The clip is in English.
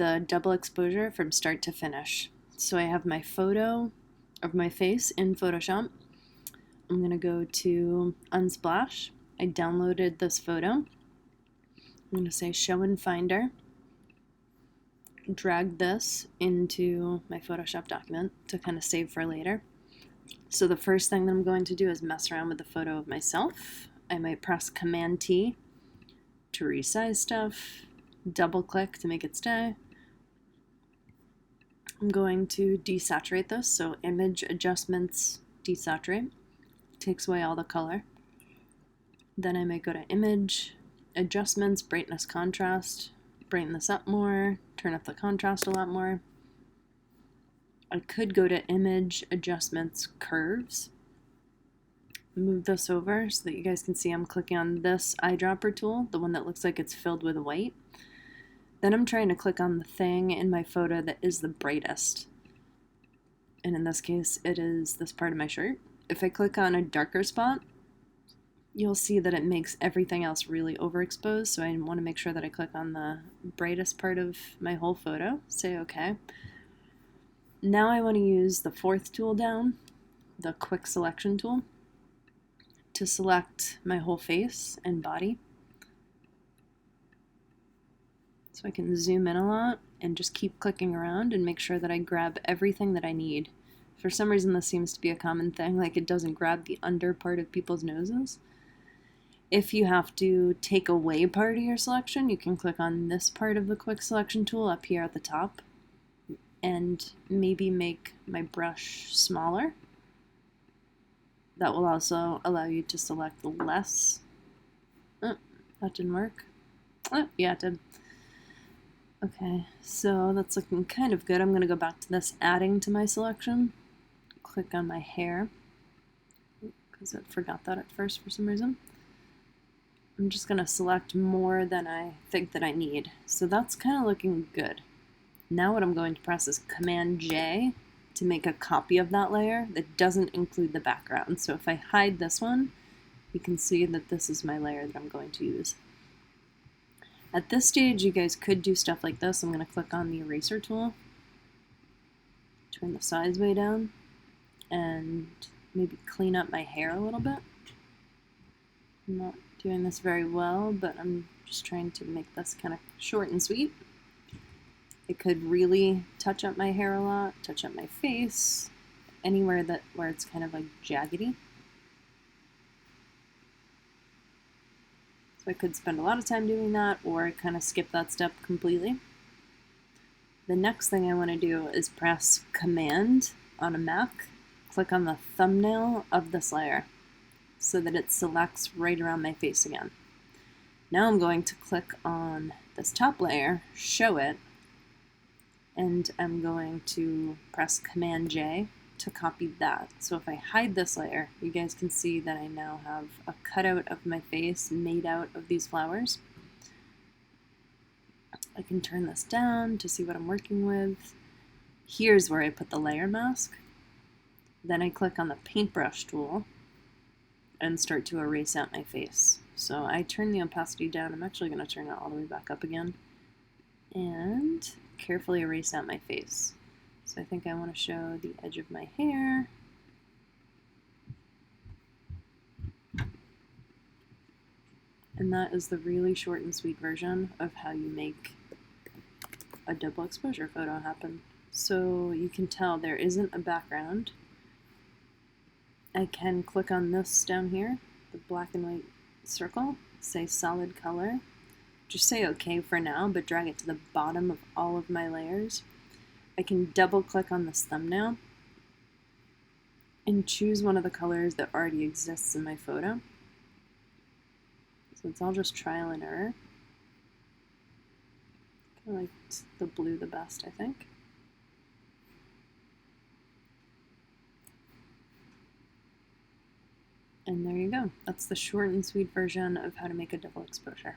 the double exposure from start to finish. So I have my photo of my face in Photoshop. I'm going to go to Unsplash. I downloaded this photo. I'm going to say Show in Finder. Drag this into my Photoshop document to kind of save for later. So the first thing that I'm going to do is mess around with the photo of myself. I might press Command T to resize stuff, double click to make it stay. I'm going to desaturate this, so Image Adjustments, Desaturate, takes away all the color. Then I might go to Image Adjustments, Brightness, Contrast, brighten this up more, turn up the contrast a lot more. I could go to Image Adjustments, Curves, move this over so that you guys can see I'm clicking on this eyedropper tool, the one that looks like it's filled with white. Then I'm trying to click on the thing in my photo that is the brightest. And in this case, it is this part of my shirt. If I click on a darker spot, you'll see that it makes everything else really overexposed. So I want to make sure that I click on the brightest part of my whole photo. Say OK. Now I want to use the fourth tool down, the quick selection tool, to select my whole face and body. So I can zoom in a lot and just keep clicking around and make sure that I grab everything that I need. For some reason this seems to be a common thing, like it doesn't grab the under part of people's noses. If you have to take away part of your selection, you can click on this part of the quick selection tool up here at the top and maybe make my brush smaller. That will also allow you to select less. Oh, that didn't work. Oh, yeah, it did. Okay, so that's looking kind of good. I'm going to go back to this adding to my selection. Click on my hair, because I forgot that at first for some reason. I'm just going to select more than I think that I need. So that's kind of looking good. Now what I'm going to press is Command J to make a copy of that layer that doesn't include the background. So if I hide this one, you can see that this is my layer that I'm going to use. At this stage, you guys could do stuff like this. I'm going to click on the eraser tool, turn the size way down, and maybe clean up my hair a little bit. I'm not doing this very well, but I'm just trying to make this kind of short and sweet. I could really touch up my hair a lot, touch up my face, anywhere where it's kind of like jaggedy. So I could spend a lot of time doing that, or kind of skip that step completely. The next thing I want to do is press Command on a Mac, click on the thumbnail of this layer so that it selects right around my face again. Now I'm going to click on this top layer, show it, and I'm going to press Command J to copy that. So if I hide this layer, you guys can see that I now have a cutout of my face made out of these flowers. I can turn this down to see what I'm working with. Here's where I put the layer mask. Then I click on the paintbrush tool and start to erase out my face. So I turn the opacity down. I'm actually going to turn it all the way back up again and carefully erase out my face. So I think I want to show the edge of my hair. And that is the really short and sweet version of how you make a double exposure photo happen. So you can tell there isn't a background. I can click on this down here, the black and white circle, say solid color. Just say OK for now, but drag it to the bottom of all of my layers. I can double click on this thumbnail and choose one of the colors that already exists in my photo. So it's all just trial and error. I liked the blue the best, I think. And there you go. That's the short and sweet version of how to make a double exposure.